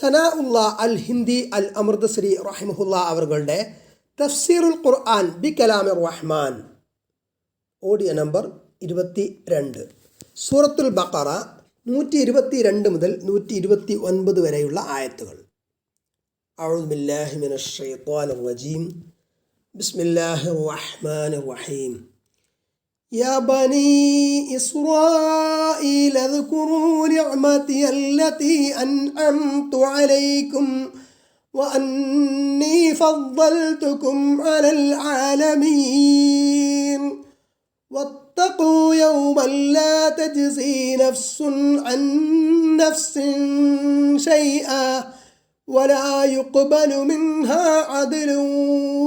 സനാഉള്ള അൽ ഹിന്ദി അൽ അമൃതശ്രീ റഹിമഹുല്ല അവരുടെ തഫ്സീറുൽ ഖുർആൻ B കലാമിർ Rahman, audio number 22, സൂറത്തുൽ ബഖറ 122 മുതൽ 129 വരെയുള്ള ആയത്തുകൾ. അഊദു ബില്ലാഹി മിനശ് ശൈത്വാനിർ റജീം. ബിസ്മില്ലാഹിർ റഹ്മാനിർ റഹീം. يا بني إسرائيل اذكروا نعمتي التي أنعمت عليكم وأني فضلتكم على العالمين واتقوا يوما لا تجزي نفس عن نفس شيئا ولا يقبل منها عدل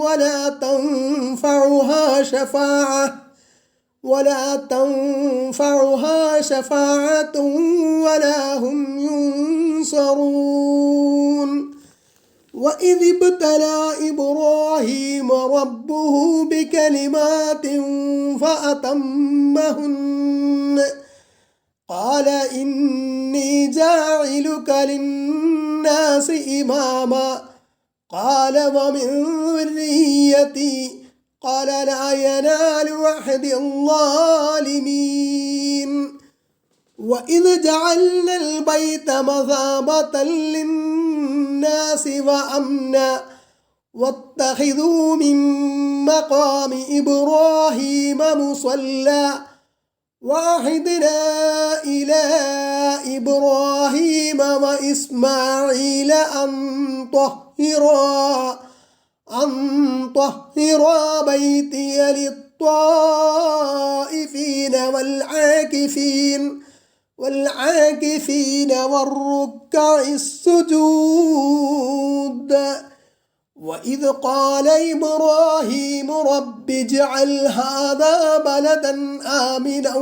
ولا تنفعها شفاعة ولا هم ينصرون. وإذ ابتلى إبراهيم ربه بكلمات فأتمهن قال إني جاعلك للناس إماما قال ومن ذريتي قال لا ينال عهد الظالمين. وإذ جعلنا البيت مثابة للناس وأمنا واتخذوا من مقام إبراهيم مصلى وعهدنا إلى إبراهيم وإسماعيل أن طهرا بيتي للطائفين والعاكفين والركع السجود. وإذ قال إبراهيم رب اجعل هذا بلدا آمنا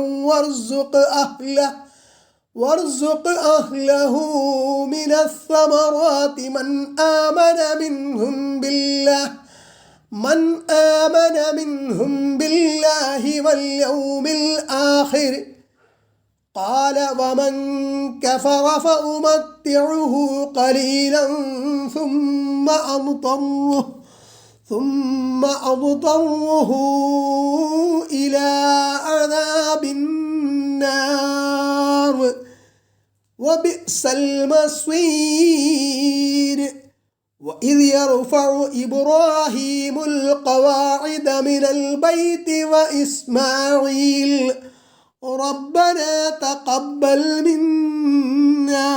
وارزق أهله من الثمرات من آمن منهم بالله واليوم الآخر قال ومن كفر فأمتعه قليلا ثم أضطره إلى عذاب النار وبئس المصير. وإذ يرفع إبراهيم القواعد من البيت وإسماعيل ربنا تقبل منا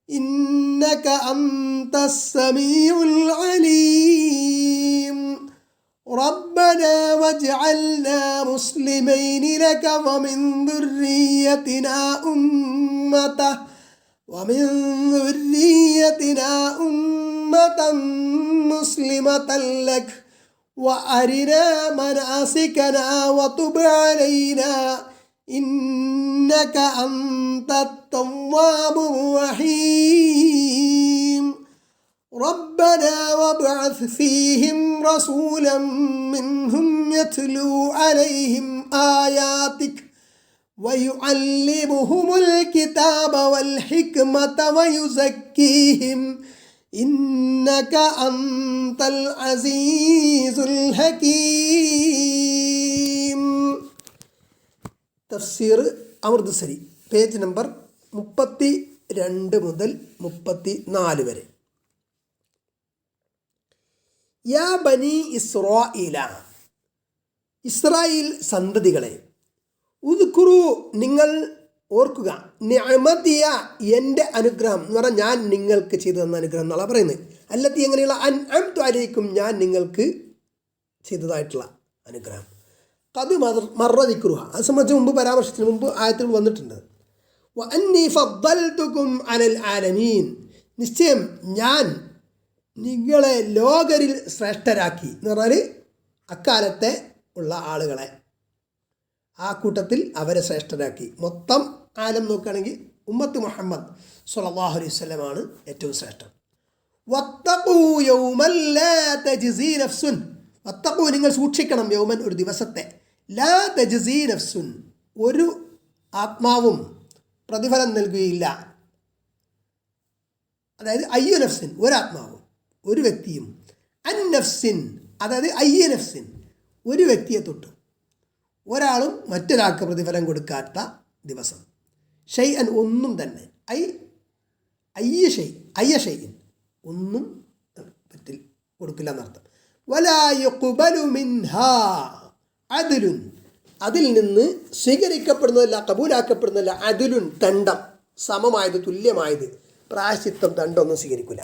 إنك أنت السميع العليم ربنا واجعلنا مسلمين لك ومن ذريتنا أمة مسلمة لك وأرنا مناسكنا وتب علينا إنك أنت التواب الرحيم ربنا وابعث فيهم رسولا منهم يتلو عليهم آياتك ويعلمهم الكتاب والحكمة ويزكيهم إنك أنت العزيز الحكيم. തഫ്സീർ അമൃതശ്രീ, പേജ് നമ്പർ 32 മുതൽ 34 വരെ. യാ ബനി ഇസ്രാഈല, ഇസ്രായേൽ സന്തതികളെ, ഉദ്കുറു നിങ്ങൾ ഓർക്കുക, നിഅമതിയ എൻ്റെ അനുഗ്രഹം എന്ന് പറഞ്ഞാൽ ഞാൻ നിങ്ങൾക്ക് ചെയ്തു തന്ന അനുഗ്രഹം എന്നുള്ള പറയുന്നത്. അല്ലത്തി എങ്ങനെയുള്ള അൻഅംതു അലൈക്കും ഞാൻ നിങ്ങൾക്ക് ചെയ്തതായിട്ടുള്ള അനുഗ്രഹം. ഖദ് മർറ ദിക്റുഹ, അത് സംബന്ധിച്ച് മുമ്പ് പരാമർശത്തിന് മുമ്പ് ആയത്തുകൾ വന്നിട്ടുണ്ട്. വഅന്നി ഫദ്ദൽതുകും അലൽ ആലമീൻ, നിശ്ചയം ഞാൻ നിങ്ങളെ ലോകരിൽ ശ്രേഷ്ഠരാക്കി എന്ന് പറഞ്ഞാൽ അക്കാലത്തെ ഉള്ള ആളുകളെ ആ കൂട്ടത്തിൽ അവരെ ശ്രേഷ്ഠരാക്കി. മൊത്തം ആലം നോക്കുകയാണെങ്കിൽ ഉമ്മത്ത് മുഹമ്മദ് സ്വല്ലല്ലാഹു അലൈഹി വസല്ലമാണ് ഏറ്റവും ശ്രേഷ്ഠം. വത്തഖൂ യൗമൻ ലാ തജ്സീ നഫ്സുൻ, വത്തഖൂ നിങ്ങൾ സൂക്ഷിക്കണം, യൗമൻ ഒരു ദിവസത്തെ, ലാ തജ്സീ നഫ്സുൻ ഒരു ആത്മാവും പ്രതിഫലം നൽകുകയില്ല, അതായത് അയ്യു നഫ്സിൻ ഒരാത്മാവും ഒരു വ്യക്തിയും, അൻ നഫ്സിൻ അതായത് അയ്യ നഫ്സിൻ ഒരു വ്യക്തിയെ തൊട്ട് ഒരാളും മറ്റൊരാൾക്ക് പ്രതിഫലം കൊടുക്കാത്ത ദിവസം. ഷൈ അൻ ഒന്നും തന്നെ, അയ്യ ഷൈഇൻ ഒന്നും കൊടുക്കില്ല എന്നർത്ഥം. വലാ യുഖ്ബലു മിൻഹാ അദ്ലുൻ അതിൽ നിന്ന് സ്വീകരിക്കപ്പെടുന്നതല്ല, കബൂലാക്കപ്പെടുന്നതല്ല, അദ്ലുൻ ദണ്ഡം, സമമായത് തുല്യമായത്, പ്രായശ്ചിത്തം ദണ്ഡമൊന്നും സ്വീകരിക്കില്ല.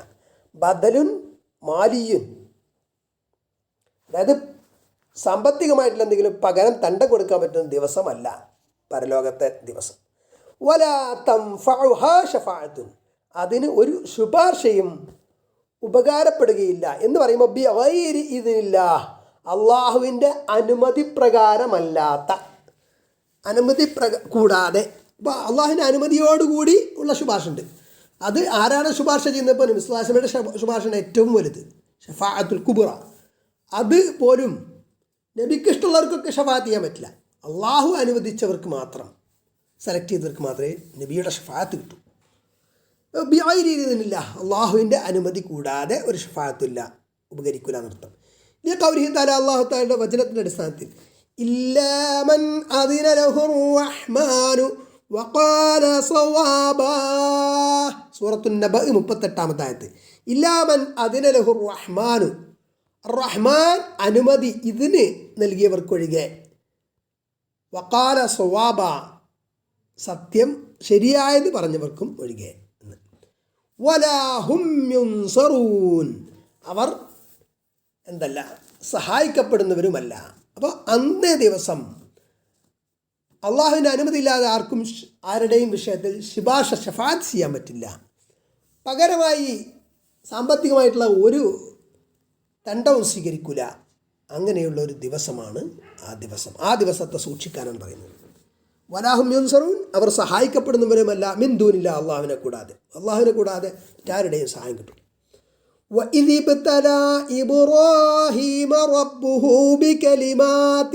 ബദലുൻ മാലിയുൻ അതായത് സാമ്പത്തികമായിട്ടുള്ള എന്തെങ്കിലും പകരം ദണ്ഡം കൊടുക്കാൻ പറ്റുന്ന ദിവസമല്ല പരലോകത്തെ ദിവസം. വലാ തൻഫഉഹാ ശഫാഅത്തുൻ അതിന് ഒരു ശുപാർശയും ഉപകാരപ്പെടുകയില്ല എന്ന് പറയുമ്പോൾ ബിഗൈരി ഇദ്നില്ലാഹ് അള്ളാഹുവിൻ്റെ അനുമതി പ്രകാരമല്ലാത്ത, കൂടാതെ. അപ്പോൾ അള്ളാഹുവിൻ്റെ അനുമതിയോടുകൂടി ഉള്ള ശുപാർശ ഉണ്ട്. അത് ആരാണ് ശുപാർശ ചെയ്യുന്നപ്പോൾ നബി സ്വല്ലല്ലാഹു അലൈഹി വസല്ലമയുടെ ശുപാർശയാണ് ഏറ്റവും വലുത്, ഷഫാഅത്തുൽ കുബ്ര. അത് പോലും നബിക്ക് ഇഷ്ടമുള്ളവർക്കൊക്കെ ഷഫാഅത്ത് ചെയ്യാൻ പറ്റില്ല. അള്ളാഹു അനുവദിച്ചവർക്ക് മാത്രം, സെലക്ട് ചെയ്തവർക്ക് മാത്രമേ നബിയുടെ ഷഫാഅത്ത് കിട്ടൂ. ബിഗൈരില്ല അള്ളാഹുവിൻ്റെ അനുമതി കൂടാതെ ഒരു ഷഫാഅത്തില്ല, ഉപകരിക്കില്ല എന്നർത്ഥം. ഈ ഖൗലിഹി തആല അല്ലാഹു തആലയുടെ വചനത്തിൻ്റെ അടിസ്ഥാനത്തിൽ ഇല്ലാ മൻ അദിന ലഹുർ റഹ്മാനു വഖാല സവാബാ സൂറത്തുൻ നബ 38-ാമത്തെ ആയത്ത്. ഇല്ലാ മൻ അദിന ലഹുർ റഹ്മാനു റഹ്മാൻ അനുമതി ഇതിന് നൽകിയവർക്കൊഴികെ, വഖാല സവാബ സത്യം ശരിയായത് പറഞ്ഞവർക്കും ഒഴികെ. വലാ ഹും യുൻസറൂൻ അവർ എന്തല്ല സഹായിക്കപ്പെടുന്നവരുമല്ല. അപ്പോൾ അന്നേ ദിവസം അള്ളാഹുവിൻ്റെ അനുമതി ഇല്ലാതെ ആർക്കും ആരുടെയും വിഷയത്തിൽ ഷഫാഅത്ത് ചെയ്യാൻ പറ്റില്ല. പകരമായി സാമ്പത്തികമായിട്ടുള്ള ഒരു ദണ്ഡവും സ്വീകരിക്കില്ല. അങ്ങനെയുള്ള ഒരു ദിവസമാണ് ആ ദിവസം. ആ ദിവസത്തെ സൂക്ഷിക്കാനാണ് പറയുന്നത്. വലാഹും യുൻസറൂൻ അവർ സഹായിക്കപ്പെടുന്നവരുമല്ല മിൻ ദൂനില്ല അള്ളാഹുവിനെ കൂടാതെ മറ്റാരുടെയും സഹായം കിട്ടും. وَإِذِ ابْتَلَى إِبْرَاهِيمَ رَبُّهُ بِكَلِمَاتٍ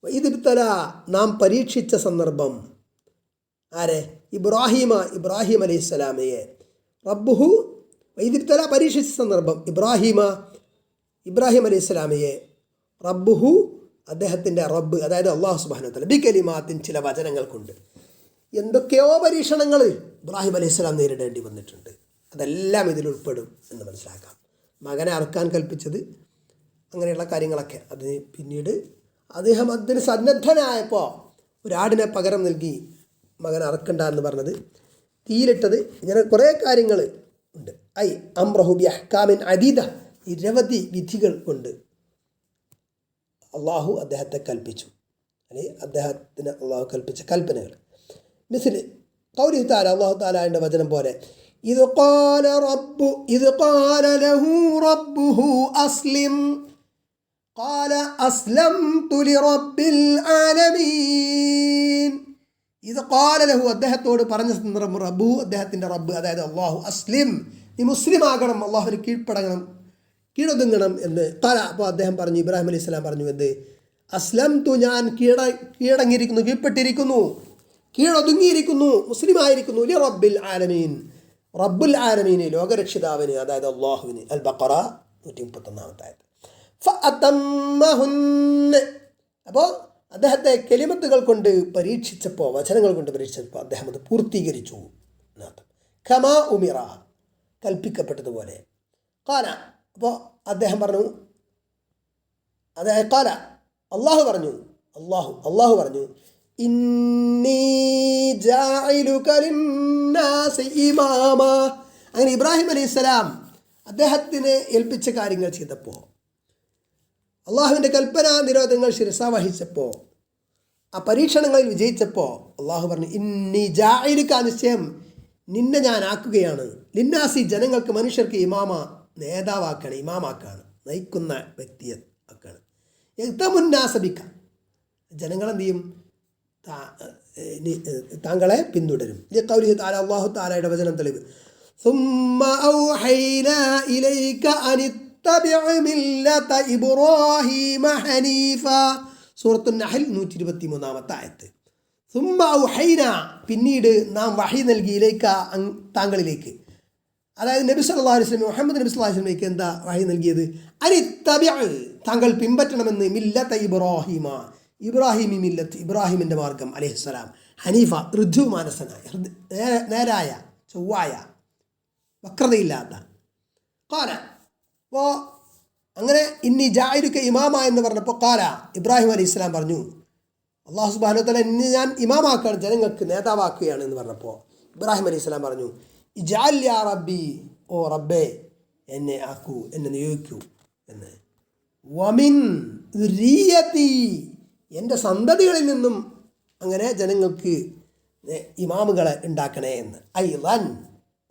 وَإِذِ ابْتَلَى നാം പരീക്ഷിച്ച സന്ദർഭം ആരെ? ഇബ്രാഹിം അലൈഹിസ്സലാമയെ. റബ്ബുഹു وَإِذِ ابْتَلَى പരീക്ഷിച്ച സന്ദർഭം ഇബ്രാഹിം അലൈഹിസ്സലാമയെ. റബ്ബുഹു അദ്ദേഹത്തിൻ്റെ റബ്ബ് അതായത് അള്ളാഹു സുബ്ഹാനഹു വ തആല ബികലിമാത്തിൻ ചില വചനങ്ങൾ കൊണ്ട്. എന്തൊക്കെയോ പരീക്ഷണങ്ങൾ ഇബ്രാഹിം അലൈഹിസ്സലാം നേരിടേണ്ടി വന്നിട്ടുണ്ട്. അതെല്ലാം ഇതിൽ ഉൾപ്പെടും എന്ന് മനസ്സിലാക്കാം. മകനെ അറുക്കാൻ കൽപ്പിച്ചത്, അങ്ങനെയുള്ള കാര്യങ്ങളൊക്കെ. അതിന് പിന്നീട് അദ്ദേഹം അതിന് സന്നദ്ധനായപ്പോൾ ഒരാടിനെ പകരം നൽകി മകൻ അറക്കണ്ട എന്ന് പറഞ്ഞത്, തീയിലിട്ടത്, ഇങ്ങനെ കുറേ കാര്യങ്ങൾ ഉണ്ട്. അംറഹു ബി അഹ്കാമിൻ അദീദ നിരവധി വിധികൾ കൊണ്ട് അള്ളാഹു അദ്ദേഹത്തെ കൽപ്പിച്ചു, അല്ലെങ്കിൽ അദ്ദേഹത്തിന് അള്ളാഹു കൽപ്പിച്ച കൽപ്പനകൾ. മിസ്ലി ഖൗലിഹി തആല അള്ളാഹു തആലയുടെ വചനം പോലെ إذ قال له ربه أسلم قال أسلمت لرب العالمين. ഇത് قال له അദ്ദേഹത്തോട് പറഞ്ഞ സന്ദർഭം റബ്ബു അദ്ദേഹത്തിൻ്റെ റബ്ബ് അതായത് അള്ളാഹു അസ്ലിം നീ മുസ്ലിം ആകണം, അള്ളാഹുവിന് കീഴൊതുങ്ങണം എന്ന്. അപ്പോൾ അദ്ദേഹം പറഞ്ഞു, ഇബ്രാഹിം അലൈഹി സ്വലാം പറഞ്ഞു എന്ത്? അസ്ലംതു ഞാൻ കീഴടങ്ങിയിരിക്കുന്നു, കീഴൊതുങ്ങിയിരിക്കുന്നു, മുസ്ലിം ആയിരിക്കുന്നു. ലി റബ്ബിൽ ആലമീൻ റബ്ബുൽ ആലമീന് ലോകരക്ഷിതാവിന് അതായത് അള്ളാഹുവിന്. അൽ ബഖറ 131-ാമത്തെ ആയത്ത്. അപ്പോൾ അദ്ദേഹത്തെ കലിമത്തുകൾ കൊണ്ട് പരീക്ഷിച്ചപ്പോൾ, വചനങ്ങൾ കൊണ്ട് പരീക്ഷിച്ചപ്പോൾ അദ്ദേഹം അത് പൂർത്തീകരിച്ചു എന്നർത്ഥം. ഖമാ ഉമിറ കൽപ്പിക്കപ്പെട്ടതുപോലെ. ഖാല അപ്പോൾ അദ്ദേഹം പറഞ്ഞു, അതായത് ഖാല അള്ളാഹു പറഞ്ഞു ഇന്നി ജാഇലുക ലിന്നാസി ഇമാമ. അങ്ങനെ ഇബ്രാഹിം അലൈഹിസ്സലാം അദ്ദേഹത്തിന് ഏൽപ്പിച്ച കാര്യങ്ങൾ ചെയ്തപ്പോൾ, അള്ളാഹുവിൻ്റെ കൽപ്പനാ നിരോധങ്ങൾ ശിരസ വഹിച്ചപ്പോൾ, ആ പരീക്ഷണങ്ങളിൽ വിജയിച്ചപ്പോൾ അള്ളാഹു പറഞ്ഞു ഇന്നി ജാഇലുക നിശ്ചയം നിന്നെ ഞാൻ ആക്കുകയാണ്, ലിന്നാസി ജനങ്ങൾക്ക് മനുഷ്യർക്ക് ഇമാമ നേതാവാക്കാണ്, ഇമാമാക്കാണ്, നയിക്കുന്ന വ്യക്തിയെ ആക്കാണ്. യഗ്തമുന്നാസബിക്ക ജനങ്ങളെന്ത് ചെയ്യും? താങ്കളെ പിന്തുടരും. ഖൗലിഹി തആല അല്ലാഹു തആലയുടെ വചനം തെളിവ്. ثم أوحينا إليك أن اتبع ملة إبراهيم حنيفا സൂറത്തുൻ നഹൽ 123-ാമത്തെ ആയത്ത്. ثم أوحينا പിന്നീട് നാം വഹി നൽകി ഇലൈക താങ്കളിലേക്ക്, അതായത് നബി സല്ലല്ലാഹു അലൈഹി വസല്ലം മുഹമ്മദ് നബി സല്ലല്ലാഹു അലൈഹി വസല്ലമയ്ക്ക് എന്താ വഹി നൽകിയത്? അനിത്തബിഅ, താങ്കൾ പിൻപറ്റണമെന്ന്, മില്ലത്ത ഇബ്രാഹിമി മില്ലത്ത്, ഇബ്രാഹിമിൻ്റെ മാർഗം അലൈഹിസ്സലാം, ഹനീഫ, ഋജു മാനസനായ, നേരായ, ചൊവ്വായ, വക്രതയില്ലാത്ത. ഖാല, അപ്പോൾ അങ്ങനെ ഇന്നി ജാഇലുക ഇമാമ എന്ന് പറഞ്ഞപ്പോൾ ഖാല, ഇബ്രാഹിം അലൈഹി സ്വലാം പറഞ്ഞു, അല്ലാഹു സുബ്ഹാനഹു വ തആല എന്നെ ഞാൻ ഇമാമാക്കുകയാണ്, ജനങ്ങൾക്ക് നേതാവാക്കുകയാണ് എന്ന് പറഞ്ഞപ്പോൾ ഇബ്രാഹിം അലൈഹി സ്വലാം പറഞ്ഞു, ഇജ്അൽ യാ റബ്ബി, ഓ റബ്ബേ എന്നെ ആക്കൂ, എന്നെ നിയോഗിക്കൂ എന്ന്. വമിൻ ദുരിയതി, എൻ്റെ സന്തതികളിൽ നിന്നും അങ്ങനെ ജനങ്ങൾക്ക് ഇമാമുകളെ ഉണ്ടാക്കണേ എന്ന്. ഐളൻ,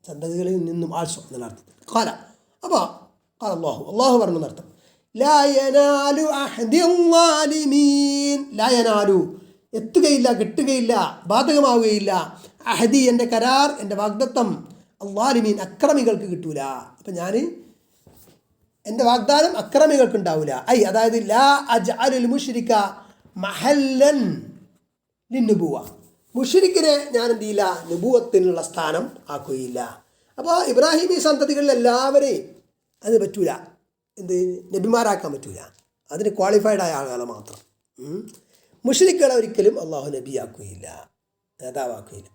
സന്തതികളിൽ നിന്നും ആൾസോ എന്നർത്ഥം. ഖാല, അപ്പോൾ അള്ളാഹു പറഞ്ഞു എന്നർത്ഥം. ലാ യനാലു അഹ്ദിൽ ളാലിമീൻ, ലാ യനാലു എത്തുകയില്ല, കിട്ടുകയില്ല, ബാധകമാവുകയില്ല, അഹദി എൻ്റെ കരാർ, എൻ്റെ വാഗ്ദത്തം, അള്ളാലിമീൻ അക്രമികൾക്ക് കിട്ടൂല. അപ്പം ഞാൻ എൻ്റെ വാഗ്ദാനം അക്രമികൾക്ക് ഉണ്ടാവില്ല. അതായത് ലാ അജ്അലുൽ മുശ്രിക മഹല്ലൻ ലിന്നുബുവ, മുശ്രിക്കിനെ ഞാൻ എന്ത് ചെയ്യില്ല, നുബുവത്തിനുള്ള സ്ഥാനം ആക്കുകയില്ല. അപ്പോൾ ഇബ്രാഹിമി സന്തതികളിൽ എല്ലാവരെയും അത് പറ്റൂല, എന്ത് നബിമാരാക്കാൻ പറ്റൂല, അതിന് ക്വാളിഫൈഡ് ആയ ആളുകളെ മാത്രം. മുശ്രിക്കുകളെ ഒരിക്കലും അള്ളാഹു നബിയാക്കുകയില്ല, നേതാവാക്കുകയില്ല.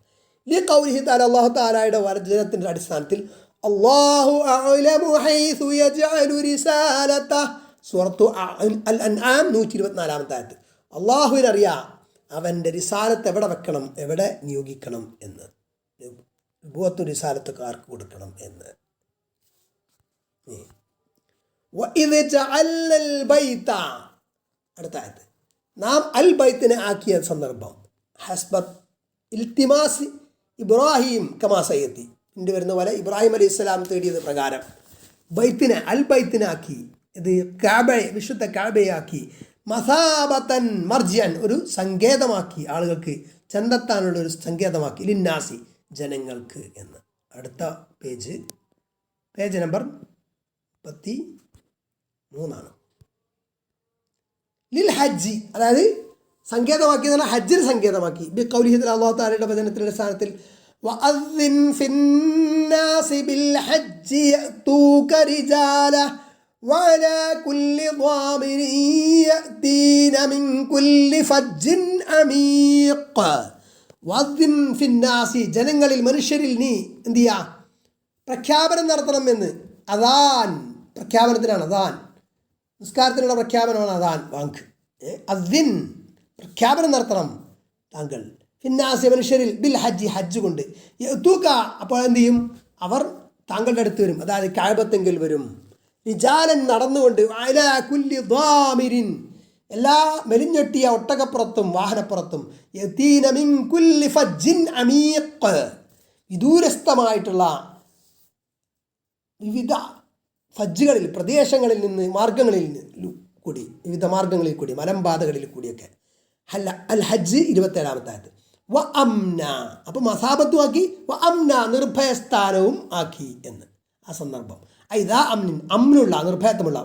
ഈ ഖൗലിഹി തആല, അല്ലാഹു തആലയുടെ വചനത്തിൻ്റെ അടിസ്ഥാനത്തിൽ അല്ലാഹു അഅലമു ഹൈസു യജ്അലു റിസാലതഹ, സൂറത്തു അൽ അൻആം 124-ാമത്തെ ആയത്ത്. അള്ളാഹുവിനറിയാം അവൻ്റെ റിസാലത്ത് എവിടെ വെക്കണം, എവിടെ നിയോഗിക്കണം എന്ന്, നുബുവത്തും റിസാലത്തുകാർക്ക് കൊടുക്കണം എന്ന്. വഇദ് ജഅൽനൽ ബൈത, അടുത്ത ആയത്ത്, നാം അൽ ബൈത്തിനെ ആക്കിയ സന്ദർഭം, ഹസ്ബത്ത് ഇൽത്തിമാസ് ഇബ്രാഹിം കമാ സയ്യത്തി, ഇണ്ട് വരുന്ന പോലെ ഇബ്രാഹിം അലൈഹി സ്വലാം തേടിയത് പ്രകാരം ബൈത്തിനെ, അൽ ബൈത്തിനാക്കി, ഇത് കഅബയെ, വിശുദ്ധ കഅബയാക്കി, മസാബത്തൻ മർജിയൻ, ഒരു സങ്കേതമാക്കി, ആളുകൾക്ക് ചെന്നെത്താനുള്ള ഒരു സങ്കേതമാക്കി, ലിന്നാസി ജനങ്ങൾക്ക് എന്ന്. അടുത്ത പേജ് നമ്പർ 33. ലിൽ ഹജ്ജി, അതായത് സങ്കേതമാക്കി എന്ന് പറഞ്ഞാൽ ഹജ്ജിന് സങ്കേതമാക്കി. ബി ഖൗലിഹി തആല, അല്ലാഹു തആലയുടെ വചനത്തിന്റെ അടിസ്ഥാനത്തിൽ വഅദ്ദിൻ ഫിന്നാസി ബിൽ ഹജ്ജി യഅതൂക റിജാല വഅലാ കുല്ലി ളാമിരിൻ യഅതീന മിൻ കുല്ലി ഫജ്ജിൻ അമീഖ്. വഅദ്ദിൻ ഫിന്നാസി, ജനങ്ങളിൽ, മനുഷ്യരിൽ നീ എന്ത് ചെയ്യുക, പ്രഖ്യാപനം നടത്തണം എന്ന്. അദാൻ, പ്രഖ്യാപനത്തിനാണ് അദാൻ, നിസ്കാരത്തിനുള്ള പ്രഖ്യാപനമാണ് അദാൻ വാങ്ക്. അദ്ദിൻ, പ്രഖ്യാപനം നടത്തണം താങ്കൾ, ഫിന്നാസി മനുഷ്യരിൽ, ബിൽ ഹജ്ജി, ഹജ്ജ് കൊണ്ട്, യഅതൂക, അപ്പോൾ എന്ത് ചെയ്യും, അവർ താങ്കളുടെ അടുത്ത് വരും, അതായത് കഅബത്തെങ്കിൽ വരും, റിജാലൻ, നടന്നുകൊണ്ട്, അലാ കുല്ലി ളാമിരിൻ, എല്ലാ മെലിഞ്ഞൊട്ടിയ ഒട്ടകപ്പുറത്തും വാഹനപ്പുറത്തും, യതീന മിൻ കുല്ലി ഫജ്ജിൻ അമീഖ്, വിദൂരസ്ഥമായിട്ടുള്ള വിവിധ ഫജ്ജുകളിൽ, പ്രദേശങ്ങളിൽ നിന്ന്, മാർഗങ്ങളിൽ കൂടി, വിവിധ മാർഗങ്ങളിൽ കൂടി, മലമ്പാതകളിൽ കൂടിയൊക്കെ. അൽ ഹജ്ജ് 27-ാമത്തെ ആയത്ത്. വ അംന, അപ്പോൾ മസാബത്തും ആക്കി, വ അംന, നിർഭയസ്ഥാനവും ആക്കി എന്ന് ആ സന്ദർഭം. ഇതാ അമ്നിൻ, അമ്നുള്ള, നിർഭയത്വമുള്ള.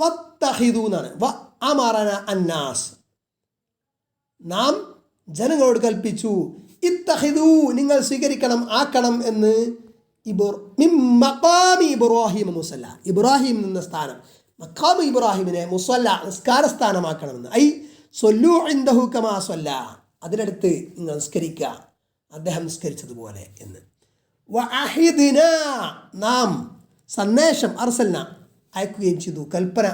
വത്തഹിദു എന്നാണ്. വ അമറന അന്നാസ്, നാം ജനങ്ങളോട് കൽപ്പിച്ചു, ഇത്തഹിദു, നിങ്ങൾ സ്വീകരിക്കണം, ആക്കണം എന്ന്. മഖാമി ഇബ്രാഹിം മുസല്ല, ഇബ്രാഹിം നിന്ന സ്ഥാനം, മഖാമി ഇബ്രാഹിമിനെ മുസല്ല, നിസ്കാരസ്ഥാനമാക്കണമെന്ന്. സൊല്ലു ഇൻദഹു കമാ സല്ല, അതിനടുത്ത് നിങ്ങൾ നിസ്കരിക്കുക, അദ്ദേഹം നിസ്കരിച്ചതുപോലെ എന്ന്. വഅഹിദ്ന, നാം സന്ദേശം, അർസൽന, അയക്കുകയും ചെയ്തു, കൽപ്പന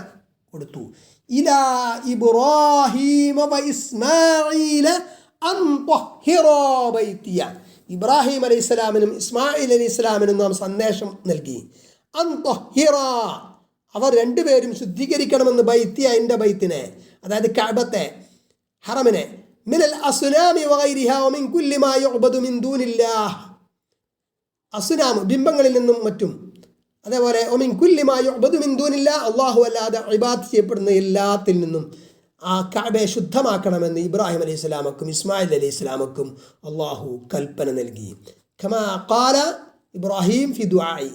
കൊടുത്തു, ഇലാ ഇബ്രാഹീമ വ ഇസ്മാഈല അൻ ത്വഹിറാ ബൈതിയ, ഇബ്രാഹിം അലൈഹി സ്വലാമിനും ഇസ്മായിൽ അലൈഹി സ്വലാമിനും നാം സന്ദേശം നൽകി. അൻ ത്വഹിറാ, അവർ രണ്ടുപേരും ശുദ്ധീകരിക്കണമെന്ന്, ബൈത്തിയ, എൻ്റെ ബൈത്തിനെ, അതായത് കഅബത്തെ, ഹറമിനെ, മിനൽ അസ്നാമി വഗൈരിഹാ വമിൻ കുല്ലി മാ യുഅബദു മിൻ ദൂനില്ലാഹ്, അസ്നാം, ബിംബങ്ങളിൽ നിന്നും മറ്റും, അതേപോലെ ഒമിൻ കുല്ലി മാ യുഅബദു മിൻ ദൂനില്ലാഹ്, അല്ലാഹു അല്ലാതെ ഇബാദത്ത് ചെയ്യപ്പെടുന്ന എല്ലാത്തിൽ നിന്നും ആ കഅബയെ ശുദ്ധമാക്കണമെന്ന് ഇബ്രാഹിം അലൈഹി സ്വലാമക്കും ഇസ്മായിൽ അലൈഹി സ്വലാമക്കും അള്ളാഹു കൽപ്പന നൽകി. ഖമാ ഖാല ഇബ്രാഹിം ഫി ദുആഇ,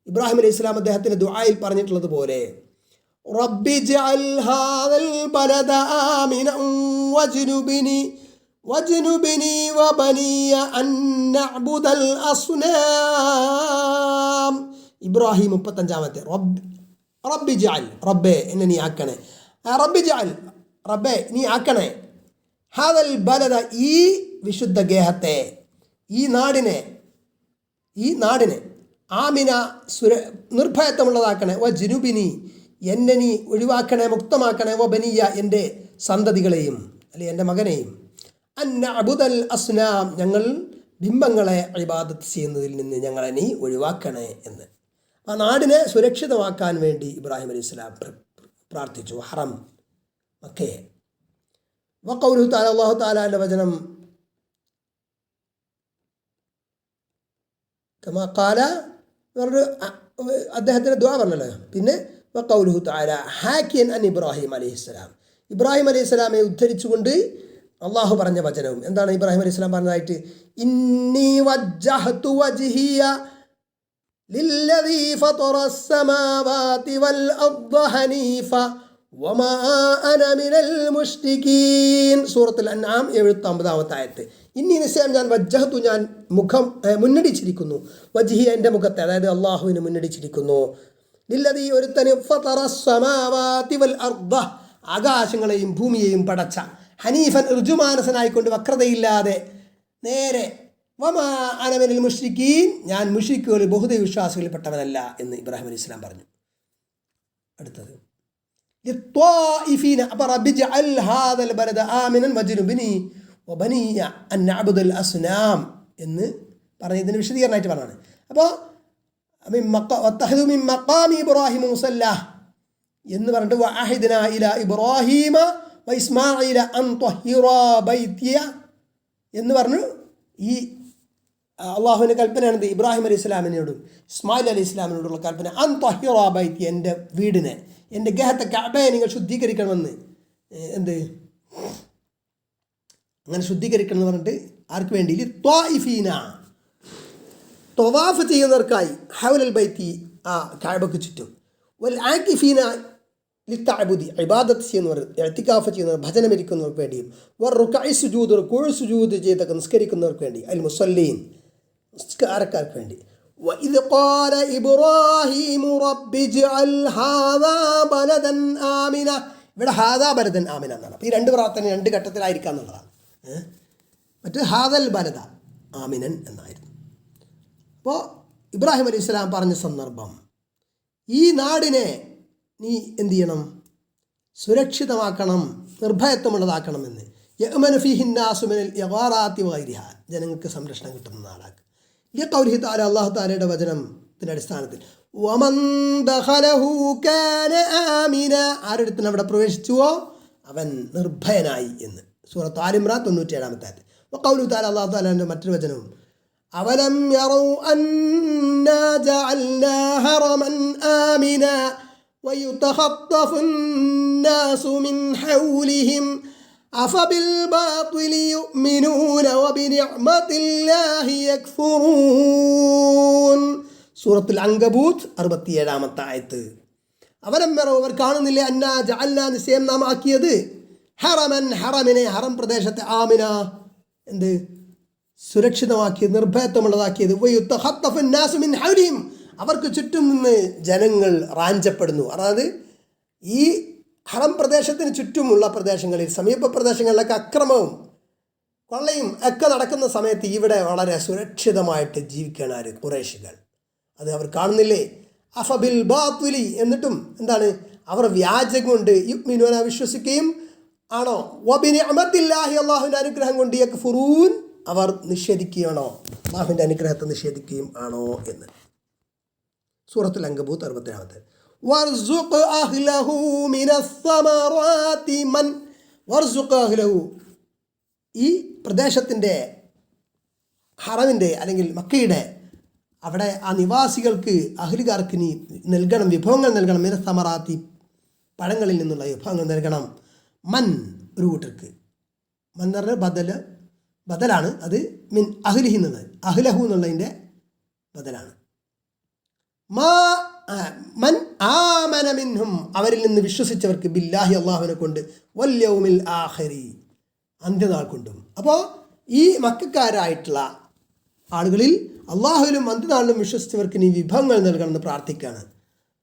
ഇബ്രാഹിം അലൈഹി സ്വലാം അദ്ദേഹത്തിൻ്റെ ദുആയിൽ പറഞ്ഞിട്ടുള്ളത് പോലെ, റബ്ബി ജഅൽ ഹാദൽ ബലദ ആമിനൻ വജ്നുബ്നി വജ്നുബിനി വബനിയ അൻ നഅ്ബുദൽ അസ്നാം. ഇബ്രാഹിം 35-ാമത്തെ റബ്ബി ജഅൽ, റബ്ബേ എന്നെ നീ ആക്കണേ, റബ്ബി ജഅൽ, റബ്ബേ നീ ആക്കണേ, ഹാദൽ ബലദ ഈ വിശുദ്ധ ഗേഹത്തെ, ഈ നാടിനെ ആമിന നിർഭയത്വമുള്ളതാക്കണേ, വ ജുനുബിനി എന്നെ നീ ഒഴിവാക്കണേ, മുക്തമാക്കണേ, വ ബനിയ എൻ്റെ സന്തതികളെയും അല്ലെങ്കിൽ എൻ്റെ മകനെയും, അൻ നഅ്ബുദൽ അസ്നാം ഞങ്ങൾ ബിംബങ്ങളെ ഇബാദത്ത് ചെയ്യുന്നതിൽ നിന്ന് ഞങ്ങളെ നീ ഒഴിവാക്കണേ എന്ന്. ആ നാടിനെ സുരക്ഷിതമാക്കാൻ വേണ്ടി ഇബ്രാഹിം അലൈഹി സ്വലാം പ്രാർത്ഥിച്ചു, ഹറം മക്കയെ. വഖൗലുഹു തആല, അല്ലാഹു തആലാന്റെ വചനം, കമാ ഖാല അദ്ദേഹത്തിൻ്റെ ദുആ പറഞ്ഞല്ലോ. പിന്നെ വഖൗലുഹു തആല ഹാക്കിയൻ അൻ ഇബ്രാഹിം അലൈഹിസ്സലാം, ഇബ്രാഹിം അലൈഹിസ്സലാമെ ഉദ്ധരിച്ചുകൊണ്ട് അള്ളാഹു പറഞ്ഞ വചനവും എന്താണ്? ഇബ്രാഹിം അലൈഹിസ്സലാം പറഞ്ഞതായിട്ട്, ഇന്നി വജ്ജഹ്തു വജ്ഹിയ ലില്ലദീ ഫതറസ് സമാവാതി വൽ അർദ ഹനീഫ വമാ അന മിനൽ മുശ്രികീൻ. സൂറത്തുൽ അൻആം 79-ാമത്തെ ആയത്ത്. ഇന്നി നിശ്ചയം ഞാൻ വജ്ജഹ്തു ഞാൻ മുഖം മുന്നടിച്ചിരിക്കുന്നു, വജ്ഹിയ എൻ്റെ മുഖത്തെ, അതായത് അള്ളാഹുവിന് മുന്നടിച്ചിരിക്കുന്നു, ലില്ലദീ ഒരുത്തന് ഫതറസ് സമാവാതി വൽ അർദ ആകാശങ്ങളെയും ഭൂമിയെയും പടച്ച, ഹനീഫൻ ഋജുമാനസനായിക്കൊണ്ട് വക്രതയില്ലാതെ നേരെ, വമാ അന മിനൽ മുശ്രികീൻ ഞാൻ മുശ്രിക്കുകളിൽ ബഹുദൈവ വിശ്വാസികളിൽപ്പെട്ടവനല്ല എന്ന് ഇബ്രാഹിം അലൈഹി സ്വലാം പറഞ്ഞു. അടുത്തത് അപ്പോൾ റബ്ബി ജഅൽ ഹാദൽ ബലദ ആമിനൻ വജ്നുബിനി വബനിയ അൻ നഅ്ബുദൽ അസ്നാം എന്ന് പറഞ്ഞതിന് വിശദീകരണമായിട്ട് പറഞ്ഞാണ്. അപ്പോൾ വത്തഖദു മിൻ മഖാമി ഇബ്രാഹിം മുസല്ല എന്ന് പറഞ്ഞിട്ട് വഅഹിദ്നാ ഇലാ ഇബ്രാഹീമ വ ഇസ്മാഈല അൻ ത്വഹിറാ ബൈതിയ എന്ന് പറഞ്ഞു. ഈ അള്ളാഹുവിൻ്റെ കൽപ്പനയാണിത് ഇബ്രാഹിം അലൈഹി സ്വലാമിനോടും ഇസ്മായിൽ അലൈഹി സ്വലാമിനോടുള്ള കൽപ്പന, അൻ ത്വഹിറാ ബൈതിയ എൻ്റെ വീടിനെ, എൻ്റെ ഗേഹത്തെ കഅബയെ നിങ്ങൾ ശുദ്ധീകരിക്കണമെന്ന്. അങ്ങനെ ശുദ്ധീകരിക്കണം എന്ന് പറഞ്ഞിട്ട് ആർക്ക് വേണ്ടി? ത്വാഇഫീന ത്വവാഫ് ചെയ്യുന്നവർക്കായി, ഹൗലൽ ബൈത്തി ആ കഅബക്ക് ചുറ്റും, വൽ ആകിഫീന ലിത്തഅബുദി ഇബാദത്ത് ചെയ്യുന്നവർ, ഇഅ്തികാഫ് ചെയ്യുന്നവർ, ഭജനമിരിക്കുന്നവർക്ക് വേണ്ടിയും, വർ റുകഇ സുജൂദ് റുകൂഉ സുജൂദ് ചെയ്തൊക്കെ നിസ്കരിക്കുന്നവർക്ക് വേണ്ടി, അൽ മുസല്ലീൻ നിസ്കാരക്കാർക്ക് വേണ്ടി. وإذ قال إبراهيم رب اجعل هذا بلدا آمنا. ഇവിടെ ഹാദാ ബലദൻ ആമിന എന്നാണ്. അപ്പോൾ ഈ രണ്ട് പ്രാർത്ഥന രണ്ട് ഘട്ടത്തിലായിരിക്കാം എന്നുള്ളതാണ്. മറ്റേ ഹാദൽ ബലദ ആമിനൻ എന്നായിരുന്നു. അപ്പോൾ ഇബ്രാഹിം അലൈഹി സ്വലാം പറഞ്ഞ സന്ദർഭം, ഈ നാടിനെ നീ എന്ത് ചെയ്യണം? സുരക്ഷിതമാക്കണം, നിർഭയത്വമുള്ളതാക്കണമെന്ന്. യഅ്മനു ഫീഹി الناس من الإغارات وغيرها, ജനങ്ങൾക്ക് സംരക്ഷണം കിട്ടുന്ന നാടാക്കുക. ലിഖൗലിഹി തആല, അല്ലാഹു തആലയുടെ വചനത്തിന്റെ അടിസ്ഥാനത്തിൽ, വമൻ ദഖലഹു കാന ആമിന, ആരെടുത്തിന് അവിടെ പ്രവേശിച്ചുവോ അവൻ നിർഭയനായി എന്ന്. സൂറത്ത് ആൽ ഇംറാൻ 97-ാമത്തെ ആയത്ത്. വഖൗലുഹു തആല, അല്ലാഹു തആലയുടെ മറ്റൊരു വചനവും, അവലം യറൗ അന്നാ ജഅൽനാ ഹറമൻ ആമിന ويتخطف الناس من حولهم أفبالباطل يؤمنون وبنعمة الله يكفرون. സൂറത്തുൽ അങ്കബൂത്ത് 67-ാമത്തെ ആയത്ത്. അവലം യറൗ അവർ കാണുന്നില്ലേ, അന്നാ ജഅൽനാ നിശ്ചയം നാം ആക്കിയത്, ഹറമൻ ഹറമിനെ, ഹറം പ്രദേശത്തെ, ആമിന എന്ത് സുരക്ഷിതമാക്കിയത്, നിർഭയത്വമുള്ളതാക്കിയത്, വയുത്തഖത്തഫു الناس من حولهم അവർക്ക് ചുറ്റും നിന്ന് ജനങ്ങൾ റാഞ്ചപ്പെടുന്നു. അതായത് ഈ ഹറം പ്രദേശത്തിന് ചുറ്റുമുള്ള പ്രദേശങ്ങളിൽ, സമീപ പ്രദേശങ്ങളിലൊക്കെ അക്രമവും കൊള്ളയും ഒക്കെ നടക്കുന്ന സമയത്ത് ഇവിടെ വളരെ സുരക്ഷിതമായിട്ട് ജീവിക്കുകയാണ് ആര്? ഖുറൈശികൾ. അത് അവർ കാണുന്നില്ലേ? അഫബിൽ ബാത്തുലി, എന്നിട്ടും എന്താണ് അവർ വ്യാജം കൊണ്ട് യുഅ്മിനൂന വിശ്വസിക്കുകയും ആണോ, വബിനിഅമത്തില്ലാഹി അല്ലാഹുവിൻ്റെ അനുഗ്രഹം കൊണ്ട് യക്ഫുറൂൻ അവർ നിഷേധിക്കുകയാണോ, അല്ലാഹുവിൻ്റെ അനുഗ്രഹത്തെ നിഷേധിക്കുകയും ആണോ എന്ന്. സൂറത്തുൽ അങ്കബൂത്ത് 67-ാമത്തെ. വർസുഖ് അഹ്ലഹു മിനസ്സമറാത്തി മൻ, വർസുഖ് അഹ്ലഹു ഈ പ്രദേശത്തിൻ്റെ, ഹറമിൻ്റെ അല്ലെങ്കിൽ മക്കയുടെ അവിടെ ആ നിവാസികൾക്ക്, അഹ്ലുകാർക്ക് നീ നൽകണം, വിഭവങ്ങൾ നൽകണം. മിനസ്സമറാത്തി പഴങ്ങളിൽ നിന്നുള്ള വിഭവങ്ങൾ നൽകണം. മൻ ഒരു കൂട്ടർക്ക്, മൻ എന്ന് പറഞ്ഞാൽ ബദലാണ്, അത് മിൻ അഹ്ലിഹി എന്നുള്ളത്, അഹ്ലഹു എന്നുള്ളതിൻ്റെ ബദലാണ്. മൻ ആമന മിൻഹും അവരിൽ നിന്ന് വിശ്വസിച്ചവർക്ക്, ബില്ലാഹി അള്ളാഹുവിനെ കൊണ്ട്, വൽ യൗമിൽ ആഖിരി അന്ത്യനാൾ കൊണ്ടും. അപ്പോൾ ഈ മക്കക്കാരായിട്ടുള്ള ആളുകളിൽ അള്ളാഹുവിലും അന്ത്യനാളിലും വിശ്വസിച്ചവർക്ക് നീ വിഭവങ്ങൾ നൽകണമെന്ന് പ്രാർത്ഥിക്കുകയാണ്.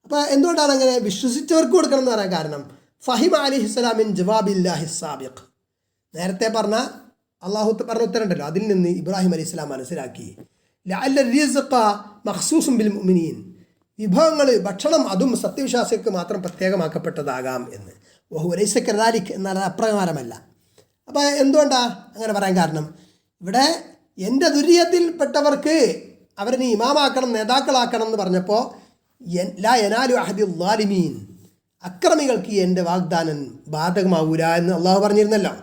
അപ്പോൾ എന്തുകൊണ്ടാണ് അങ്ങനെ വിശ്വസിച്ചവർക്ക് കൊടുക്കണം എന്ന് പറയാൻ കാരണം ഫഹിം അലിഹിസ്സലാമിൻ ജവാബില്ലാഹി സാബിഖ്, നേരത്തെ പറഞ്ഞ അള്ളാഹു പറഞ്ഞ ഉത്തരമുണ്ടല്ലോ, അതിൽ നിന്ന് ഇബ്രാഹിം അലൈഹി സ്വലാം മനസ്സിലാക്കി ലഅല്ല റിസ്ഖ മഖ്സൂസും ബിൽ മുഅ്മിനീൻ, വിഭവങ്ങൾ ഭക്ഷണം അതും സത്യവിശ്വാസികൾക്ക് മാത്രം പ്രത്യേകമാക്കപ്പെട്ടതാകാം എന്ന്. വഹുവ ലൈസ കദാലിക്, എന്നാൽ അപ്രകാരമല്ല. അപ്പോൾ എന്തുകൊണ്ടാണ് അങ്ങനെ പറയാൻ കാരണം, ഇവിടെ എൻ്റെ ദുര്യത്തിൽപ്പെട്ടവർക്ക് അവരെ നീ ഇമാമാക്കണം, നേതാക്കളാക്കണം എന്ന് പറഞ്ഞപ്പോൾ ലാ യനാലു അഹദി ളാലിമീൻ, അക്രമികൾക്ക് എൻ്റെ വാഗ്ദാനം ബാധകമാവൂല എന്ന് അള്ളാഹു പറഞ്ഞിരുന്നല്ലോ.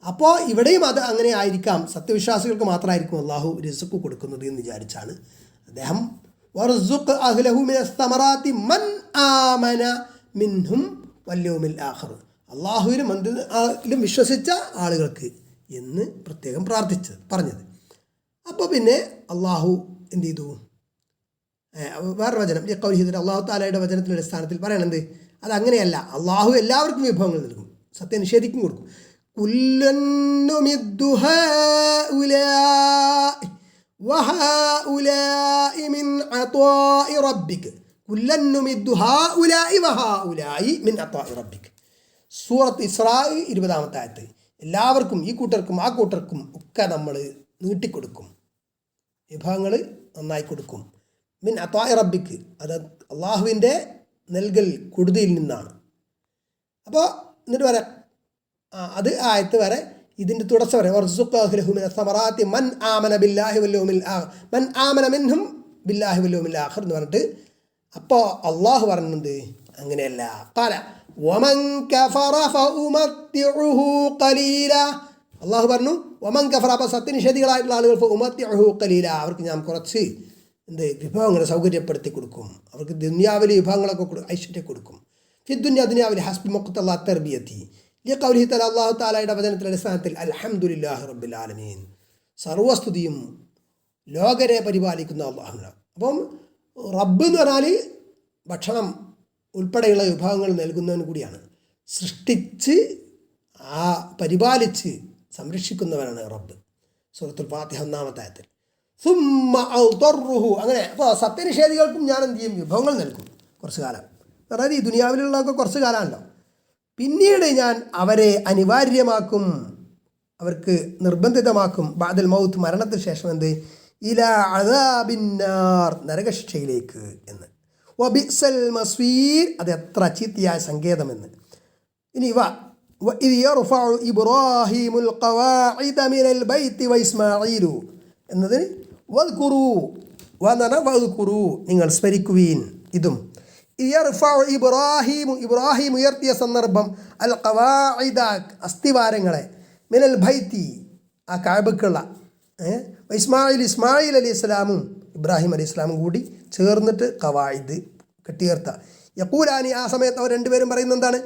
അപ്പോൾ ഇവിടെയും അത് അങ്ങനെ ആയിരിക്കാം, സത്യവിശ്വാസികൾക്ക് മാത്രമായിരിക്കും അള്ളാഹു റിസ്ക് കൊടുക്കുന്നത് എന്ന് വിചാരിച്ചാണ് അദ്ദേഹം വർസുഖ് അഹ്ലഹു മിനസ് സമറാത്തി മൻ ആമന മിൻഹും വൽയൗമിൽ ആഖിർ, അള്ളാഹുവിലും അന്ത്യനാളിലും വിശ്വസിച്ച ആളുകൾക്ക് എന്ന് പ്രത്യേകം പറഞ്ഞത്. അപ്പോൾ പിന്നെ അള്ളാഹു എന്ത് ചെയ്തു, വേറെ വചനം ഖൗലിഹി, അള്ളാഹു തആലയുടെ വചനത്തിൻ്റെ അടിസ്ഥാനത്തിൽ പറയണത് അതങ്ങനെയല്ല, അള്ളാഹു എല്ലാവർക്കും വിഭവങ്ങൾ നൽകും, സത്യനിഷേധിക്കും കൊടുക്കും. കുല്ലൻ നുമിദ്ദു ഹൗലാഇ വഹൗലാഇ മിൻ അത്വാഇ റബ്ബിക, കുല്ലൻ നുമിദ്ദു ഹൗലാഇ വഹൗലാഇ മിൻ അത്വാഇ റബ്ബിക. സൂറത്ത് ഇസ്രാ 20-ാമത്തെ ആയത്ത്. എല്ലാവർക്കും, ഈ കൂട്ടർക്കും ആ കൂട്ടർക്കും ഒക്കെ നമ്മൾ നീട്ടിക്കൊടുക്കും, വിഭവങ്ങൾ നന്നായി കൊടുക്കും. മിൻ അത്വാഇ റബ്ബിക്ക്, അത് അള്ളാഹുവിൻ്റെ നൽകൽ കൊടുതിയിൽ നിന്നാണ്. അപ്പോൾ എന്നിട്ട് വരെ അത് ആയത്ത് വരെ ഇതിൻ്റെ തുടർച്ച വരെ വർസുഖ് അഹ്ലഹു മിനസ് സമറാത്തി മൻ ആമന ബില്ലാഹി വൽ ആഖിർ, മൻ ആമന മിൻഹും ബില്ലാഹി വൽ യൗമിൽ ആഖിർ എന്ന് പറഞ്ഞിട്ട്. അപ്പോൾ അള്ളാഹു പറയുന്നത് അങ്ങനെയല്ല. ഖാല വമൻ കഫറ ഫഉമത്തിഉഹു ഖലീല, അള്ളാഹു പറഞ്ഞു വമൻ കഫറ, അപ്പോൾ സത്യനിഷേധികളായിട്ടുള്ള ആളുകൾ ഫഉമത്തിഉഹു ഖലീല, അവർക്ക് ഞാൻ കുറച്ച് വിഭവങ്ങൾ സൗകര്യപ്പെടുത്തി കൊടുക്കും, അവർക്ക് ദുനിയാവിലെ വിഭവങ്ങളൊക്കെ ഐശ്വര്യം കൊടുക്കും. ദുനിയാവിലെ ഹസ്ബി മുഖ്തല്ലാ തർബിയത്തി ലിഖൗലിഹി തആല, അല്ലാഹു തആലയുടെ വചനത്തിന്റെ അടിസ്ഥാനത്തിൽ അൽഹംദുലില്ലാഹി റബ്ബിൽ ആലമീൻ, സർവസ്തുതിയും ലോകരെ പരിപാലിക്കുന്ന അള്ളാഹുവിനാണ്. അപ്പം റബ്ബ് എന്ന് പറഞ്ഞാൽ ഭക്ഷണം ഉൾപ്പെടെയുള്ള വിഭവങ്ങൾ നൽകുന്നവൻ കൂടിയാണ്. സൃഷ്ടിച്ച് പരിപാലിച്ച് സംരക്ഷിക്കുന്നവനാണ് റബ്ബ്. സൂറത്തുൽ ഫാത്തിഹ 1-ാമത്തെ ആയത്തിൽ. സുമ്മ ഔതറുഹു, അങ്ങനെ. അപ്പോൾ സത്യനിഷേധികൾക്കും ഞാൻ എന്ത് ചെയ്യും, വിഭവങ്ങൾ നൽകും കുറച്ച് കാലം. അതായത് ഈ ദുനിയാവിലുള്ളതൊക്കെ കുറച്ച് കാലമാണല്ലോ. പിന്നീട് ഞാൻ അവരെ അനിവാര്യമാക്കും, അവർക്ക് നിർബന്ധിതമാക്കും, ബഅദൽ മൗത്ത്, മരണത്തിന് ശേഷം എന്ത്, ഇലാ അദാബിന്നാർ, നരകശിക്ഷയിലേക്ക് എന്ന്. വബിഅ്സൽ മസ്വീർ, അത് എത്ര ചീത്തയായ സങ്കേതമെന്ന്. ഇനി ഇദ് യർഫഉ ഇബ്രാഹീമുൽ ഖവാഇദ മിനൽ ബൈത്തി വഇസ്മാഈലു എന്നതിന് വദ്കുറു വദ്കുറു, നിങ്ങൾ സ്മരിക്കുവീൻ. ഇതും യർഫഉ ഇബ്രാഹിം ഉയർത്തിയ സന്ദർഭം അൽ ഖവാഇദ, അസ്ഥിവാരങ്ങളെ, മിനൽ ബൈത്തി, ആ കഅബക്കുള്ള, ഇസ്മായിൽ അലൈഹി സ്വലാമും ഇബ്രാഹിം അലൈഹി സ്വലാമും കൂടി ചേർന്നിട്ട് ഖവാഇദ് കെട്ടിയർത്ത. യഖൂലാനി, ആ സമയത്ത് അവർ രണ്ടുപേരും പറയുന്നത് എന്താണ്,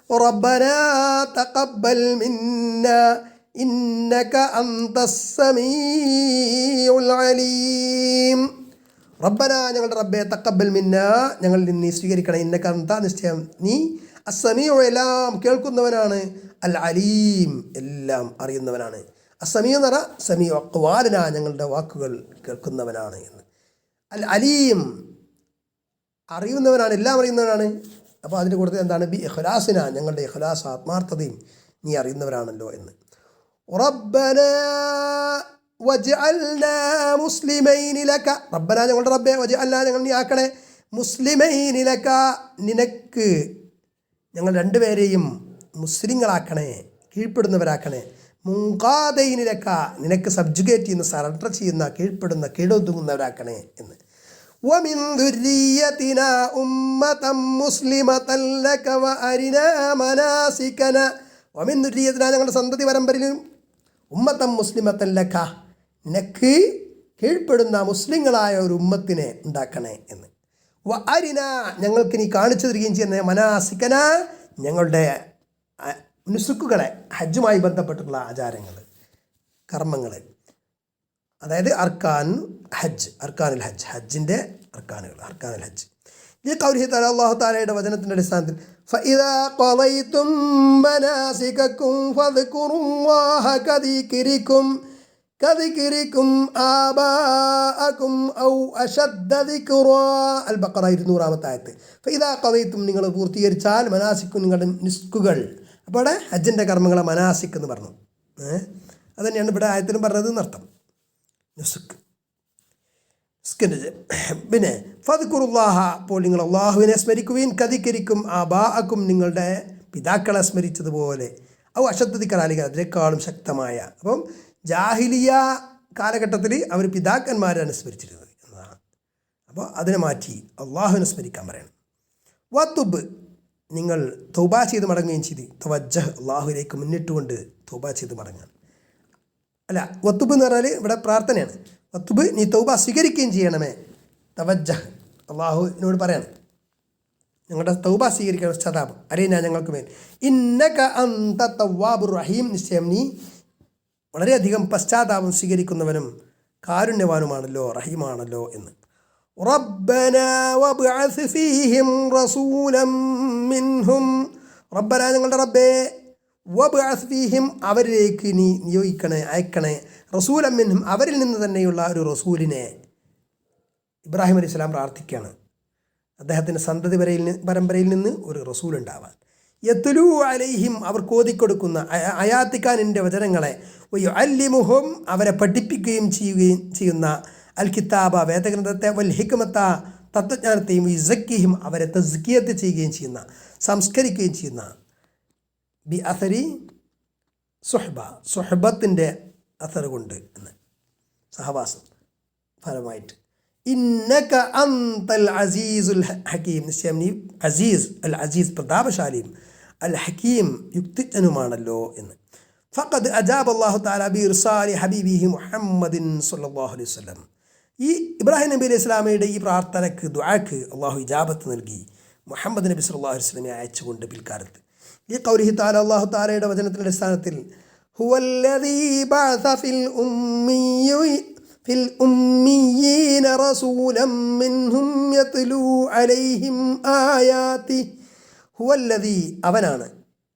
റബ്ബനാ തഖബ്ബൽ മിന്നാ ഇന്നക അന്തസ് സമീഉൽ അലീം. റബ്ബന, ഞങ്ങളുടെ റബ്ബെ, തഖബ്ബൽ മിന്നാ, ഞങ്ങളിൽ നിന്ന് നീ സ്വീകരിക്കണം, ഇന്നക അന്ത, നിശ്ചയം നീ, അസ്സമീഉ, എല്ലാം കേൾക്കുന്നവനാണ്, അൽ അലീം, എല്ലാം അറിയുന്നവനാണ്. അസ്സമീഉ എന്ന് പറഞ്ഞാൽ സമീഉ അഖ്വാലിന, ഞങ്ങളുടെ വാക്കുകൾ കേൾക്കുന്നവനാണ് എന്ന്. അൽ അലീം, അറിയുന്നവനാണ്, എല്ലാം അറിയുന്നവനാണ്. അപ്പോൾ അതിൻ്റെ കൂട്ടത്തിൽ എന്താണ്, ബി ഇഖ്ലാസിന, ഞങ്ങളുടെ ഇഖ്ലാസ്, ആത്മാർത്ഥതയും നീ അറിയുന്നവരാണല്ലോ എന്ന്. റബ്ബന വജഅൽനാ മുസ്ലിമൈനി ലക, റബ്ബന, ഞങ്ങളുടെ റബ്ബെ, വജഅൽനാ, ഞങ്ങൾ നീ ആക്കണേ, മുസ്ലിമൈനി ലക, നിനക്ക് ഞങ്ങൾ രണ്ടുപേരെയും മുസ്ലിങ്ങളാക്കണേ, കീഴ്പ്പെടുന്നവരാക്കണേ, മുൻഖാദൈനി ലക, നിനക്ക് സബ്ജുഗേറ്റ് ചെയ്യുന്ന, സറണ്ടർ ചെയ്യുന്ന, കീഴ്പ്പെടുന്ന, കീഴൊതുങ്ങുന്നവരാക്കണേ എന്ന്. വമിൻ ദുർരിയതിനാ ഉമ്മതൻ മുസ്ലിമതൻ ലക വഅരിനാ മനാസികന, വമിൻ ദുർരിയതിനാ, ഞങ്ങളുടെ സന്തതി പരമ്പരയിലും, ഉമ്മത്തൻ മുസ്ലിമത്തൻ ലക, നിനക്ക് കീഴ്പ്പെടുന്ന മുസ്ലിങ്ങളായ ഒരു ഉമ്മത്തിനെ ഉണ്ടാക്കണേ എന്ന്. വഅരിന, ഞങ്ങൾക്ക് നീ കാണിച്ചു തരികയും ചെയ്യുന്ന, മനാസികന, ഞങ്ങളുടെ നുസുക്കുകളെ, ഹജ്ജുമായി ബന്ധപ്പെട്ടുള്ള ആചാരങ്ങൾ, കർമ്മങ്ങൾ, അതായത് അർക്കാനുൽ ഹജ്ജ്, ഹജ്ജിൻ്റെ അർക്കാനുകൾ, അർക്കാനുൽ ഹജ്ജ്, ഈ കൗലിഹി തആല അല്ലാഹു തആലയുടെ വചനത്തിൻ്റെ അടിസ്ഥാനത്തിൽ ഫഇദാ ഖളൈതും മനാസികക്കും ഫദ്കുറുല്ലാഹ കദിക്രിക്കും ആബാഅക്കും ഔ അശദ്ദ ദിക്റാ. അൽ ബഖറ 200-ാമത്തെ ആയത്ത്. ഫഇദാ ഖളൈതും നിങ്ങൾ പൂർത്തീകരിച്ചാൽ മനാസിക്കും നിങ്ങളുടെ നിസ്കുകൾ. അപ്പോൾ അവിടെ ഹജ്ജിൻ്റെ കർമ്മങ്ങളെ മനാസിക് എന്ന് പറഞ്ഞു. അത് തന്നെയാണ് ഇവിടെ ആയത്തിലും പറഞ്ഞത് എന്നർത്ഥം. നുസ്ക് പിന്നെ ഫദ്കുറുല്ലാഹ അപ്പോൾ നിങ്ങൾ അള്ളാഹുവിനെ സ്മരിക്കുവിൻ കദിക്രിക്കും ആബാഅക്കും നിങ്ങളുടെ പിതാക്കളെ സ്മരിച്ചതുപോലെ ഔ അശദ്ദ ദിക്റാ അതിനേക്കാളും ശക്തമായ. അപ്പം ജാഹിലിയ കാലഘട്ടത്തിൽ അവർ പിതാക്കന്മാരെ അനുസ്മരിച്ചിരുന്നത് എന്നതാണ്. അപ്പോൾ അതിനെ മാറ്റി അള്ളാഹുവിനെ സ്മരിക്കാൻ പറയണം. വത്തുബ് നിങ്ങൾ തൗബ ചെയ്ത് മടങ്ങുകയും ചെയ്ത് തവജ്ജഹ് അള്ളാഹുവിലേക്ക് മുന്നിട്ടുകൊണ്ട് തൗബ ചെയ്ത് മടങ്ങാൻ. അല്ല, വത്തുബ് എന്ന് പറഞ്ഞാൽ ഇവിടെ പ്രാർത്ഥനയാണ്. വത്തുബ് നീ തൗബ സ്വീകരിക്കുകയും ചെയ്യണമേ. തവജ്ജഹ് അള്ളാഹുവിനോട് പറയണം ഞങ്ങളുടെ തൗബ സ്വീകരിക്കണം. പശ്ചാത്താപം അറിയാൻ ഞങ്ങൾക്ക് മേൽ. ഇന്നക അന്ത തവ്വാബുർ റഹീം നിശ്ചയം നീ വളരെയധികം പശ്ചാത്താപം സ്വീകരിക്കുന്നവനും കാരുണ്യവാനുമാണല്ലോ റഹീമാണല്ലോ എന്ന്. റബ്ബനാ വബ്അസ് ഫീഹിം റസൂലൻ മിൻഹും റബ്ബനാ ഞങ്ങളുടെ റബ്ബേ വബ്അസ് ഫീഹിം അവരിലേക്ക് നീ നിയോഗിക്കണേ അയക്കണേ റസൂലൻ മിൻഹും അവരിൽ നിന്ന് തന്നെയുള്ള ഒരു റസൂലിനെ. ഇബ്രാഹിം അലൈഹി സ്വലാം പ്രാർത്ഥിക്കുകയാണ് അദ്ദേഹത്തിൻ്റെ സന്തതി പരമ്പരയിൽ നിന്ന് ഒരു റസൂൽ ഉണ്ടാവാൻ. യത്ലൂ അലൈഹിം അവർക്ക് ഓതിക്കൊടുക്കുന്ന അയാത്തിക്കാൻ എൻ്റെ വചനങ്ങളെ വയുഅല്ലിമുഹും അവരെ പഠിപ്പിക്കുകയും ചെയ്യുന്ന അൽ കിതാബ വേദഗ്രന്ഥത്തെ വൽ ഹിക്മത്ത തത്വജ്ഞാനത്തെയും യുസക്കിഹിം അവരെ തസ്കിയത്ത് ചെയ്യുകയും ചെയ്യുന്ന സംസ്കരിക്കുകയും ചെയ്യുന്ന ബി അസരി സുഹബത്തിൻ്റെ അസർ കൊണ്ട് എന്ന് സഹവാസം ഫലമായിട്ട്. ഇന്നക അന്തൽ അസീസുൽ ഹക്കീം നിശ്ചയം നീ അസീസ് പ്രതാപശാലിയും അൽ ഹക്കീം യുക്തിജ്ഞനുമാണല്ലോ എന്ന്. ഫഖദ് അജാബ് അല്ലാഹു തആല ബി ഇർസാലി ഹബീബിഹി മുഹമ്മദിൻ സ്വല്ലല്ലാഹു അലൈഹി വസല്ലം. ഈ ഇബ്രാഹിം നബി അലൈഹി സ്വലാമയുടെ ഈ പ്രാർത്ഥനയ്ക്ക് ദുആക്ക് അള്ളാഹു ഇജാബത്ത് നൽകി മുഹമ്മദ് നബി സല്ലല്ലാഹു അലൈഹി വസല്ലമയെ അയച്ചുകൊണ്ട് പിൽക്കാലത്ത്. ഈ ഖൗലിഹി തആല അല്ലാഹു തആലയുടെ വചനത്തിൻ്റെ അടിസ്ഥാനത്തിൽ ഹുവല്ലദീ ബഅസ ഫിൽ ഉമ്മീന റസൂലൻ മിൻഹും യത്ലൂ അലൈഹിം ആയാതി. ഹുവല്ലദീ അവനാണ്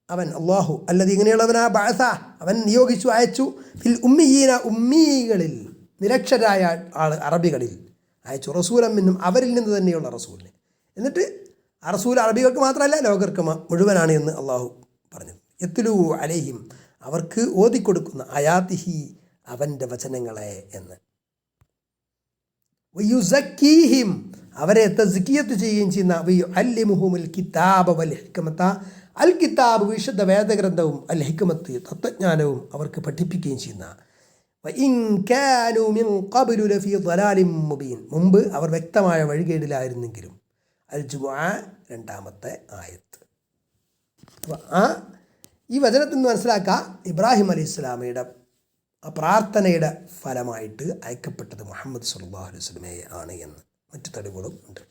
അവൻ അള്ളാഹു അല്ലദീ ഇങ്ങനെയുള്ളവനാ ബഅസ അവൻ നിയോഗിച്ചു അയച്ചു ഫിൽ ഉമ്മീന ഉമ്മീകളിൽ നിരക്ഷരായ അറബികളിൽ അയച്ചു റസൂലൻ മിൻഹും അവരിൽ നിന്ന് തന്നെയുള്ള റസൂലിനെ. എന്നിട്ട് ആ റസൂൽ അറബികൾക്ക് മാത്രമല്ല ലോകർക്ക് മുഴുവനാണ് എന്ന് അള്ളാഹു പറഞ്ഞു. യത്ലൂ അലൈഹിം അവർക്ക് ഓതിക്കൊടുക്കുന്ന അയാതിഹി അവൻ്റെ വചനങ്ങളെ എന്ന്. വയുസക്കീഹിം അവരെ തസ്കിയത്ത് ചെയ്യുകയും ചെയ്യുന്ന വയുഅല്ലിമുഹുമുൽ കിതാബ വൽ ഹിക്മത അൽ കിതാബ് വിശുദ്ധ വേദഗ്രന്ഥവും അൽ ഹിക്മത്ത് തത്വജ്ഞാനവും അവർക്ക് പഠിപ്പിക്കുകയും ചെയ്യുന്ന. വഇൻ കാനൂ മിൻ ഖബ്ലു ലഫീ ളലാലിൻ മുബീൻ മുമ്പ് അവർ വ്യക്തമായ വഴികേടിലായിരുന്നെങ്കിലും. അൽ ജുമുഅ 2-ാമത്തെ ആയത്ത്. അപ്പോൾ ഈ വചനത്തിൽ നിന്ന് മനസ്സിലാക്കുക ഇബ്രാഹിം അലൈഹി സ്വലാമയുടെ ആ പ്രാർത്ഥനയുടെ ഫലമായിട്ട് അയക്കപ്പെട്ടത് മുഹമ്മദ് സ്വല്ലല്ലാഹു അലൈഹി വസല്ലമയെ ആണ് എന്ന് മറ്റു തെളിവുകളും ഉണ്ട്.